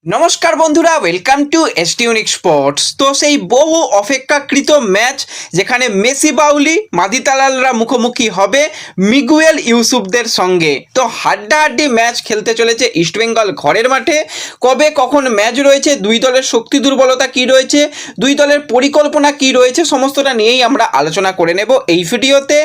নমস্কার বন্ধুরা, welcome to ST unique sports. তো সেই বহু অপেক্ষাকৃত ম্যাচ যেখানে মেসি বাউলি মাদিতালালরা মুখোমুখি হবে মিগুয়েল ইউসুফদের সঙ্গে। তো হাড্ডাহাড্ডি ম্যাচ খেলতে চলেছে ইস্টবেঙ্গল ঘরের মাঠে। কবে কখন ম্যাচ রয়েছে, দুই দলের শক্তি দুর্বলতা কী রয়েছে, দুই দলের পরিকল্পনা কী রয়েছে, সমস্তটা নিয়েই আমরা আলোচনা করে নেব এই ভিডিওতে।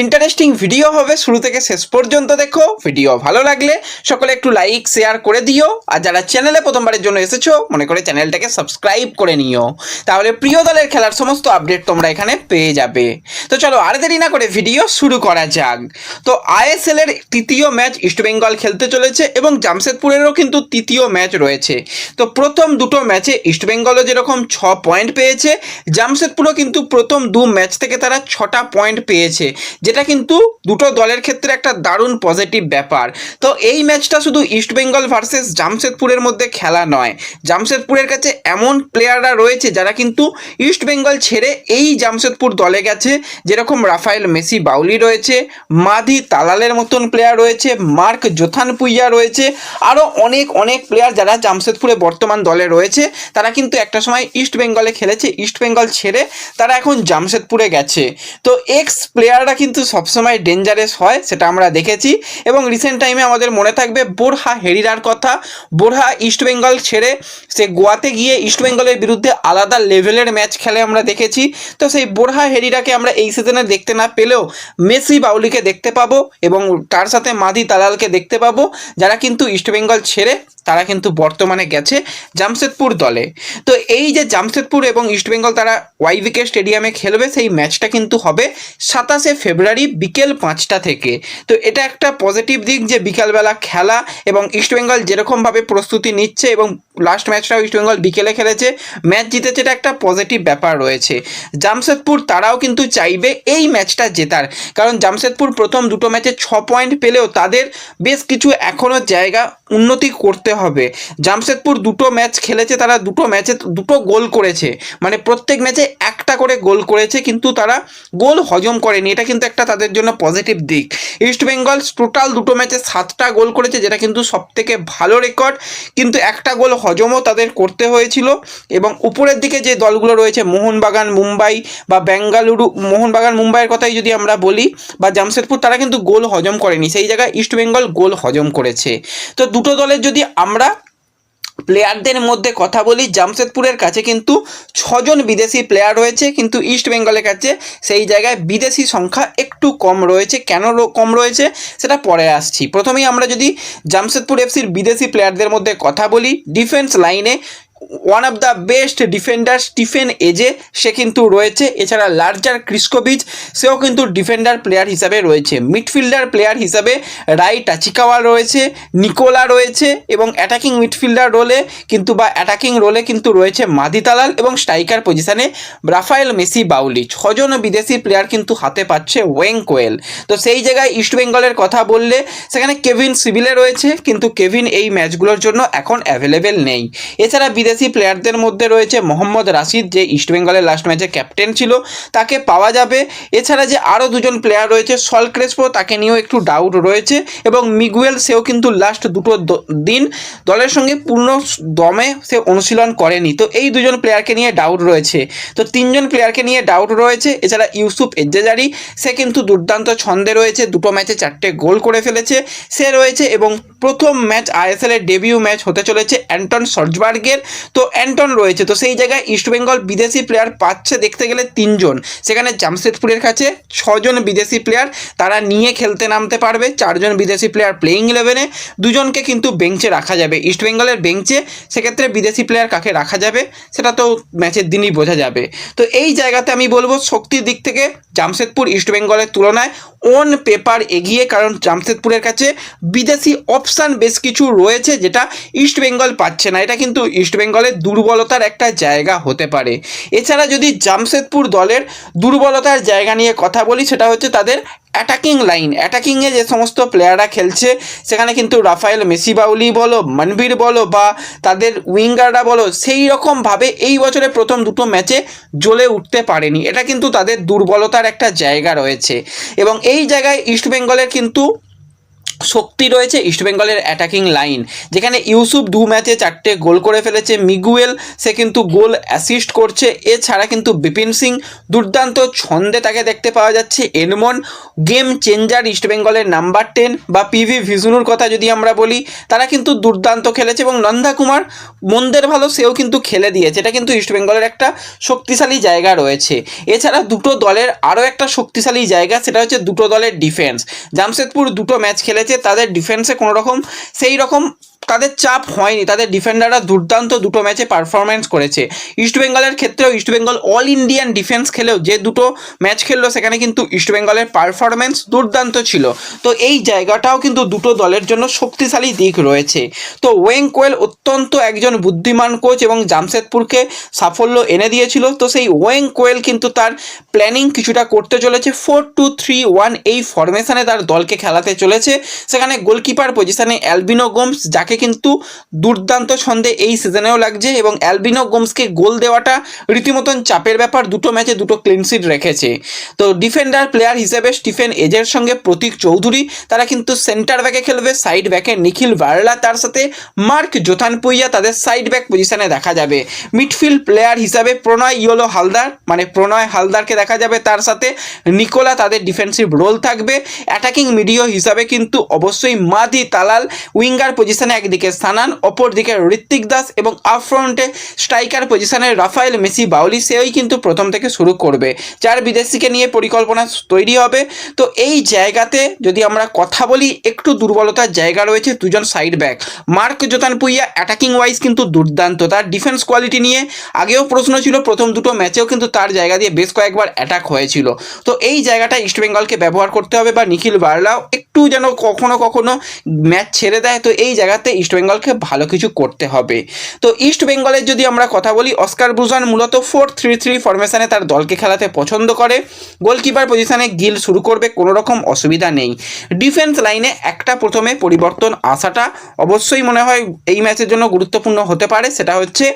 ইন্টারেস্টিং ভিডিও হবে, শুরু থেকে শেষ পর্যন্ত দেখো। ভিডিও ভালো লাগলে সকলে একটু লাইক শেয়ার করে দিও, আর যারা চ্যানেলে প্রথমবারের জন্য এসেছো মনে করে চ্যানেলটাকে সাবস্ক্রাইব করে নিও, তাহলে প্রিয় দলের খেলার সমস্ত আপডেট তোমরা এখানে পেয়ে যাবে। তো চলো আর দেরি না করে ভিডিও শুরু করা যাক। তো আইএসএল এর তৃতীয় ম্যাচ ইস্টবেঙ্গল খেলতে চলেছে এবং জামশেদপুরেরও কিন্তু তৃতীয় ম্যাচ রয়েছে। তো প্রথম দুটো ম্যাচে ইস্টবেঙ্গলও যেরকম 6 পয়েন্ট পেয়েছে, জামশেদপুরও কিন্তু প্রথম দু ম্যাচ থেকে তারা 6টা পয়েন্ট পেয়েছে, যেটা কিন্তু দুটো দলের ক্ষেত্রে একটা দারুণ পজিটিভ ব্যাপার। তো এই ম্যাচটা শুধু ইস্টবেঙ্গল ভার্সেস জামশেদপুরের মধ্যে খেলা নয়, জামশেদপুরের কাছে এমন প্লেয়াররা রয়েছে যারা কিন্তু ইস্টবেঙ্গল ছেড়ে এই জামশেদপুর দলে গেছে, যেরকম রাফায়েল মেসি বাউলি রয়েছে, মাধি তালালের মতন প্লেয়ার রয়েছে, মার্ক জোথান পুইয়া রয়েছে, আরও অনেক অনেক প্লেয়ার যারা জামশেদপুরে বর্তমান দলে রয়েছে। তারা কিন্তু একটা সময় ইস্টবেঙ্গলে খেলেছে, ইস্টবেঙ্গল ছেড়ে তারা এখন জামশেদপুরে গেছে। তো এক্স প্লেয়াররা কিন্তু সবসময় ডেঞ্জারাস হয়, সেটা আমরা দেখেছি। এবং রিসেন্ট টাইমে আমাদের মনে থাকবে বোরহা হেরিরার কথা। বোরহা ইস্টবেঙ্গল ছেড়ে সে গোয়াতে গিয়ে ইস্টবেঙ্গলের বিরুদ্ধে আলাদা লেভেলের ম্যাচ খেলে আমরা দেখেছি। তো সেই বোরহা হেরিরাকে আমরা এই সিজনে দেখতে না পেলেও মেসি বাউলিকে দেখতে পাবো এবং তার সাথে মাধি তালালকে দেখতে পাবো, যারা কিন্তু ইস্টবেঙ্গল ছেড়ে তারা কিন্তু বর্তমানে গেছে জামশেদপুর দলে। তো এই যে জামশেদপুর এবং ইস্টবেঙ্গল তারা ওয়াইভিকে স্টেডিয়ামে খেলবে, সেই ম্যাচটা কিন্তু হবে 27শে ফেব্রুয়ারি বিকেল 5টা থেকে। তো এটা একটা পজিটিভ দিক যে বিকালবেলা খেলা, এবং ইস্টবেঙ্গল যেরকমভাবে প্রস্তুতি নিচ্ছে এবং লাস্ট ম্যাচটাও ইস্টবেঙ্গল বিকেলে খেলেছে, ম্যাচ জিতেছে, এটা একটা পজিটিভ ব্যাপার রয়েছে। জামশেদপুর তারাও কিন্তু চাইবে এই ম্যাচটা জেতার, কারণ জামশেদপুর প্রথম দুটো ম্যাচে 6 পয়েন্ট পেলেও তাদের বেশ কিছু এখনও জায়গা উন্নতি করতে হবে। জামশেদপুর দুটো ম্যাচ খেলেছে, তারা দুটো ম্যাচে দুটো গোল করেছে, মানে প্রত্যেক ম্যাচে একটা করে গোল করেছে, কিন্তু তারা গোল হজম করেনি, এটা কিন্তু একটা তাদের জন্য পজিটিভ দিক। ইস্টবেঙ্গল টোটাল দুটো ম্যাচে 7টা গোল করেছে, যেটা কিন্তু সবথেকে ভালো রেকর্ড, কিন্তু একটা গোল হজমও তাদের করতে হয়েছিল। এবং উপরের দিকে যে দলগুলো রয়েছে মোহনবাগান, মুম্বাই বা বেঙ্গালুরু, মোহনবাগান মুম্বাইয়ের কথাই যদি আমরা বলি, বা জামশেদপুর, তারা কিন্তু গোল হজম করেনি, সেই জায়গায় ইস্টবেঙ্গল গোল হজম করেছে। তো দুটো দলের যদি আমরা প্লেয়ারদের মধ্যে কথা বলি, জামশেদপুরের কাছে কিন্তু 6জন বিদেশি প্লেয়ার রয়েছে, কিন্তু ইস্ট বেঙ্গলের কাছে সেই জায়গায় বিদেশি সংখ্যা একটু কম রয়েছে। কেন কম রয়েছে সেটা পরে আসছি। প্রথমেই আমরা যদি জামশেদপুর এফসির বিদেশি প্লেয়ারদের মধ্যে কথা বলি, ডিফেন্স লাইনে one of the best defender Stephen এজে সে কিন্তু রয়েছে, এছাড়া লার্জার ক্রিস্কোভিচ সেও কিন্তু ডিফেন্ডার প্লেয়ার হিসাবে রয়েছে। মিডফিল্ডার প্লেয়ার হিসাবে রাই টাচিকাওয়া রয়েছে, নিকোলা রয়েছে, এবং অ্যাটাকিং মিডফিল্ডার রোলে কিন্তু বা অ্যাটাকিং রোলে কিন্তু রয়েছে মাধি তালাল, এবং স্ট্রাইকার পজিশনে রাফায়েল মেসি বাউলি। 6জন বিদেশি প্লেয়ার কিন্তু হাতে পাচ্ছে ওয়েং কোয়েল। তো সেই জায়গায় ইস্টবেঙ্গলের কথা বললে সেখানে কেভিন সিভিলে রয়েছে, কিন্তু কেভিন এই ম্যাচগুলোর জন্য এখন অ্যাভেলেবেল নেই। এছাড়া বিদেশি প্লেয়ারদের মধ্যে রয়েছে মোহাম্মদ রাশিদ, যে ইস্টবেঙ্গলের লাস্ট ম্যাচে ক্যাপ্টেন ছিল, তাকে পাওয়া যাবে। এছাড়া যে আরও দুজন প্লেয়ার রয়েছে, সল ক্রেসপো, তাকে নিয়েও একটু ডাউট রয়েছে, এবং মিগুয়েল সেও কিন্তু লাস্ট দুটো দিন দলের সঙ্গে পূর্ণ দমে সে অনুশীলন করেনি। তো এই দুজন প্লেয়ারকে নিয়ে ডাউট রয়েছে। তো 3জন প্লেয়ারকে নিয়ে ডাউট রয়েছে। এছাড়া ইউসুফ এজ্জেজারি, সে কিন্তু দুর্দান্ত ছন্দে রয়েছে, দুটো ম্যাচে 4টে গোল করে ফেলেছে, সে রয়েছে। এবং প্রথম ম্যাচ আইএসএল এর ডেবিউ ম্যাচ হতে চলেছে অ্যান্টন সর্জবার্গের, তো অ্যান্টন রয়েছে। তো সেই জায়গায় ইস্টবেঙ্গল বিদেশি প্লেয়ার পাচ্ছে দেখতে গেলে 3জন, সেখানে জামশেদপুরের কাছে 6জন বিদেশি প্লেয়ার তারা নিয়ে খেলতে নামতে পারবে। 4জন বিদেশি প্লেয়ার প্লেইং 11-এ, 2জনকে কিন্তু বেঞ্চে রাখা যাবে ইস্টবেঙ্গলের বেঞ্চে। সেক্ষেত্রে বিদেশি প্লেয়ার কাকে রাখা যাবে সেটা তো ম্যাচের দিনই বোঝা যাবে। তো এই জায়গাতে আমি বলবো শক্তির দিক থেকে জামশেদপুর ইস্টবেঙ্গলের তুলনায় অন পেপার এগিয়ে, কারণ জামশেদপুরের কাছে বিদেশি অপশান বেশ কিছু রয়েছে যেটা ইস্টবেঙ্গল পাচ্ছে না। এটা কিন্তু ইস্টবেঙ্গলের দুর্বলতার একটা জায়গা হতে পারে। এছাড়া যদি জামশেদপুর দলের দুর্বলতার জায়গা নিয়ে কথা বলি, সেটা হচ্ছে তাদের অ্যাটাকিং লাইন। অ্যাটাকিংয়ে যে সমস্ত প্লেয়াররা খেলছে, সেখানে কিন্তু রাফায়েল মেসি বাউলি বলো, মনবীর বলো, বা তাদের উইঙ্গাররা বলো, সেই রকমভাবে এই বছরে প্রথম দুটো ম্যাচে জ্বলে উঠতে পারেনি। এটা কিন্তু তাদের দুর্বলতার একটা জায়গা রয়েছে, এবং এই জায়গায় ইস্টবেঙ্গলের কিন্তু শক্তি রয়েছে ইস্টবেঙ্গলের অ্যাটাকিং লাইন, যেখানে ইউসুফ 2 ম্যাচে 4টে গোল করে ফেলেছে, মিগুয়েল সে কিন্তু গোল অ্যাসিস্ট করছে, এছাড়া কিন্তু বিপিন সিং দুর্দান্ত ছন্দে তাকে দেখতে পাওয়া যাচ্ছে। এডমন গেম চেঞ্জার ইস্টবেঙ্গলের নাম্বার 10 বা পিভি ভিজনুর কথা যদি আমরা বলি, তারা কিন্তু দুর্দান্ত খেলেছে এবং নন্দা কুমার মন্দের ভালো সেও কিন্তু খেলে দিয়েছে। এটা কিন্তু ইস্টবেঙ্গলের একটা শক্তিশালী জায়গা রয়েছে। এছাড়া দুটো দলের আরও একটা শক্তিশালী জায়গা, সেটা হচ্ছে দুটো দলের ডিফেন্স। জামশেদপুর দুটো ম্যাচ খেলেছে, তাদের ডিফেন্সে কোনো রকম সেই রকম তাদের চাপ হয়নি, তাদের ডিফেন্ডাররা দুর্দান্ত দুটো ম্যাচে পারফরমেন্স করেছে। ইস্টবেঙ্গলের ক্ষেত্রেও ইস্টবেঙ্গল অল ইন্ডিয়ান ডিফেন্স খেলেও যে দুটো ম্যাচ খেললো সেখানে কিন্তু ইস্টবেঙ্গলের পারফরমেন্স দুর্দান্ত ছিল। তো এই জায়গাটাও কিন্তু দুটো দলের জন্য শক্তিশালী দিক রয়েছে। তো ওয়েং কোয়েল অত্যন্ত একজন বুদ্ধিমান কোচ এবং জামশেদপুরকে সাফল্য এনে দিয়েছিল। তো সেই ওয়েং কোয়েল কিন্তু তার প্ল্যানিং কিছুটা করতে চলেছে, 4-2-3-1 এই ফরমেশনে তার দলকে খেলাতে চলেছে। সেখানে গোলকিপার পজিশনে অ্যালবিনো গোমস, যাকে কিন্তু দুর্দান্ত ছন্দে এই সিজনেও লাগছে এবং অ্যালবিনো গোমসকে গোল দেওয়াটা রীতিমতন চাপের ব্যাপার, দুটো ম্যাচে দুটো ক্লিনশিট রেখেছে। তো ডিফেন্ডার প্লেয়ার হিসেবে স্টিফেন এজের সঙ্গে প্রতীক চৌধুরী, তারা কিন্তু সেন্টার ব্যাকে খেলবে। সাইড ব্যাকে নিখিল বার্লা, তার সাথে মার্ক জোথানপুইয়া তাদের সাইড ব্যাক পজিশনে দেখা যাবে। মিডফিল্ড প্লেয়ার হিসাবে প্রণয় ইয়োলো হালদার, মানে প্রণয় হালদারকে দেখা যাবে, তার সাথে নিকোলা তাদের ডিফেন্সিভ রোল থাকবে। অ্যাটাকিং মিডিও হিসাবে কিন্তু অবশ্যই মাদি তালাল, উইঙ্গার পজিশনে একদিকে সানান, অপরদিকে ঋত্বিক দাস এবং আপ ফ্রন্টে স্ট্রাইকার পজিশনে রাফায়েল মেসি বাউলি, সেও কিন্তু প্রথম থেকে শুরু করবে। 4 বিদেশিকে নিয়ে পরিকল্পনা তৈরি হবে। তো এই জায়গাতে যদি আমরা কথা বলি, একটু দুর্বলতার জায়গা রয়েছে দুজন side back. Mark Zothanpuia attacking wise কিন্তু দুর্দান্ত, তার ডিফেন্স কোয়ালিটি নিয়ে আগেও প্রশ্ন ছিল, প্রথম দুটো ম্যাচেও কিন্তু তার জায়গা দিয়ে বেশ কয়েকবার অ্যাটাক হয়েছিল। তো এই জায়গাটা ইস্টবেঙ্গলকে ব্যবহার করতে হবে, বা নিখিল বার্লাও একটু যেন কখনো কখনো ম্যাচ ছেড়ে দেয়। তো এই জায়গাতে ইস্টবেঙ্গলকে ভালো কিছু করতে হবে। তো ইস্টবেঙ্গলের যদি আমরা কথা বলি, অস্কার ব্রুজন মূলত 4-3-3 ফরমেশনে তার দলকে খেলাতে পছন্দ করে। গোলকিপার পজিশনে গিল শুরু করবে, কোনো রকম অসুবিধা নেই। ডিফেন্স লাইনে একটা প্রথমে পরিবর্তন আসাটা অবশ্যই মনে হয় এই ম্যাচের জন্য গুরুত্বপূর্ণ হতে পারে, সেটা হচ্ছে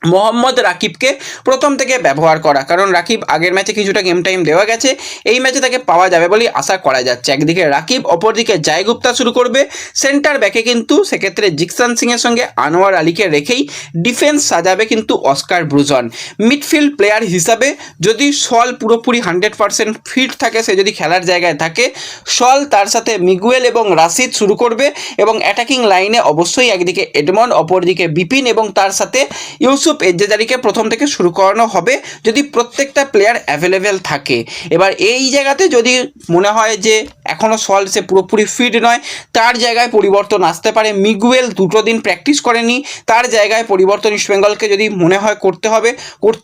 মোহাম্মদ রাকিবকে প্রথম থেকে ব্যবহার করা, কারণ রাকিব আগের ম্যাচে কিছুটা গেম টাইম দেওয়া গেছে, এই ম্যাচে তাকে পাওয়া যাবে বলে আশা করা যাচ্ছে। একদিকে রাকিব, অপরদিকে জয় গুপ্তা শুরু করবে। সেন্টার ব্যাকে কিন্তু সেক্ষেত্রে জিকসান সিংয়ের সঙ্গে আনোয়ার আলীকে রেখেই ডিফেন্স সাজাবে কিন্তু অস্কার ব্রুজন। মিডফিল্ড প্লেয়ার হিসাবে যদি সল পুরোপুরি 100% ফিট থাকে, সে যদি খেলার জায়গায় থাকে, সল তার সাথে মিগুয়েল এবং রাশিদ শুরু করবে এবং অ্যাটাকিং লাইনে অবশ্যই একদিকে এডমন, অপরদিকে বিপিন এবং তার সাথে ইউসুফ এজ্জেদারিকে প্রথম থেকে শুরু করানো হবে যদি প্রত্যেকটা প্লেয়ার অ্যাভেলেবেল থাকে। এবার এই জায়গাতে যদি মনে হয় যে এখনও সল সে পুরোপুরি ফিট নয়, তার জায়গায় পরিবর্তন আসতে পারে। মিগুয়েল দুটো দিন প্র্যাকটিস করেনি, তার জায়গায় পরিবর্তন ইস্টবেঙ্গলকে যদি মনে হয় করতে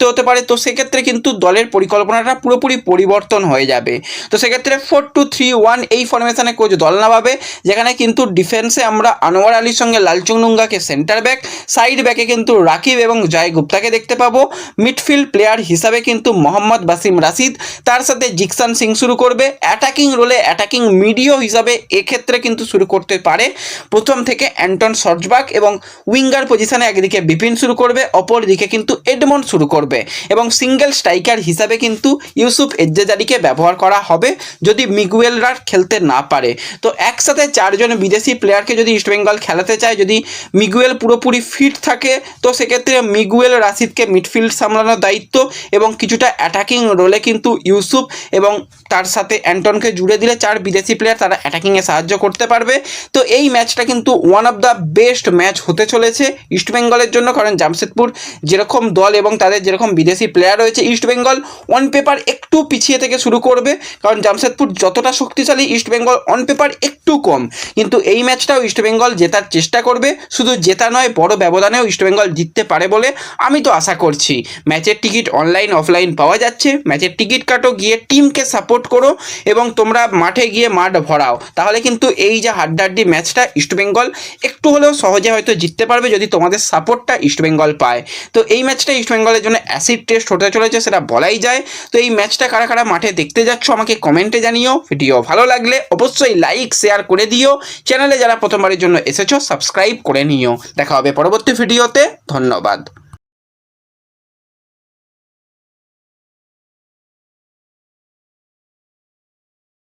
হতে পারে। তো সেক্ষেত্রে কিন্তু দলের পরিকল্পনাটা পুরোপুরি পরিবর্তন হয়ে যাবে। তো সেক্ষেত্রে 4-2-3-1 এই ফরমেশনে কোচ দল নামাবে, যেখানে কিন্তু ডিফেন্সে আমরা আনোয়ার আলীর সঙ্গে লালচুংনুঙ্গাকে সেন্টার ব্যাক, সাইড ব্যাকে কিন্তু রাকিব এবং জয় গুপ্তাকে দেখতে পাবো। মিডফিল্ড প্লেয়ার হিসাবে কিন্তু মোহাম্মদ বাসিম রাশিদ, তার সাথে জিকসান সিং শুরু করবে। অ্যাটাকিং রোলে অ্যাটাকিং মিডিও হিসাবে এক্ষেত্রে কিন্তু শুরু করতে পারে প্রথম থেকে অ্যান্টন সর্জবাক, এবং উইঙ্গার পজিশনে একদিকে বিপিন শুরু করবে, অপর দিকে কিন্তু এডমন্ড শুরু করবে, এবং সিঙ্গেল স্ট্রাইকার হিসাবে কিন্তু ইউসুফ এজ্জেদারিকে ব্যবহার করা হবে যদি মিগুয়েলরা খেলতে না পারে। তো একসাথে 4 জন বিদেশি প্লেয়ারকে যদি ইস্টবেঙ্গল খেলাতে চায়, যদি মিগুয়েল পুরোপুরি ফিট থাকে, তো সেক্ষেত্রে মিগুয়েল রাশিদকে মিডফিল্ড সামলানোর দায়িত্ব এবং কিছুটা অ্যাটাকিং রোলে কিন্তু ইউসুফ এবং তার সাথে অ্যান্টনকে জুড়ে দিলে 4 বিদেশি প্লেয়ার তারা অ্যাটাকিংয়ে সাহায্য করতে পারবে। তো এই ম্যাচটা কিন্তু one of the best match হতে চলেছে ইস্টবেঙ্গলের জন্য, কারণ জামশেদপুর যেরকম দল এবং তাদের যেরকম বিদেশি প্লেয়ার রয়েছে, ইস্টবেঙ্গল অন পেপার একটু পিছিয়ে থেকে শুরু করবে, কারণ জামশেদপুর যতটা শক্তিশালী ইস্টবেঙ্গল অন পেপার একটু কম। কিন্তু এই ম্যাচটাও ইস্টবেঙ্গল জেতার চেষ্টা করবে, শুধু জেতা নয় বড় ব্যবধানেও ইস্টবেঙ্গল জিততে পারে বলে আমি তো আশা করছি। ম্যাচের টিকিট অনলাইন অফলাইন পাওয়া যাচ্ছে, ম্যাচের টিকিট কাটো, গিয়ে টিমকে সাপোর্ট করো এবং তোমরা মাঠে গিয়ে মাঠ ভরাও, তাহলে কিন্তু এই যে হাড্ডাহাড্ডি ম্যাচটা ইস্টবেঙ্গল একটু হলেও সহজে হয়তো জিততে পারবে যদি তোমাদের সাপোর্টটা ইস্টবেঙ্গল পায়। তো এই ম্যাচটা ইস্টবেঙ্গলের জন্য অ্যাসিড টেস্ট হতে চলেছে, সেটা বলাই যায়। তো এই ম্যাচটা কারা কারা মাঠে দেখতে যাচ্ছ আমাকে কমেন্টে জানিও। ভিডিও ভালো লাগলে অবশ্যই লাইক শেয়ার করে দিও, চ্যানেলে যারা প্রথমবারের জন্য এসেছো সাবস্ক্রাইব করে নিও। দেখা হবে পরবর্তী ভিডিওতে, ধন্যবাদ।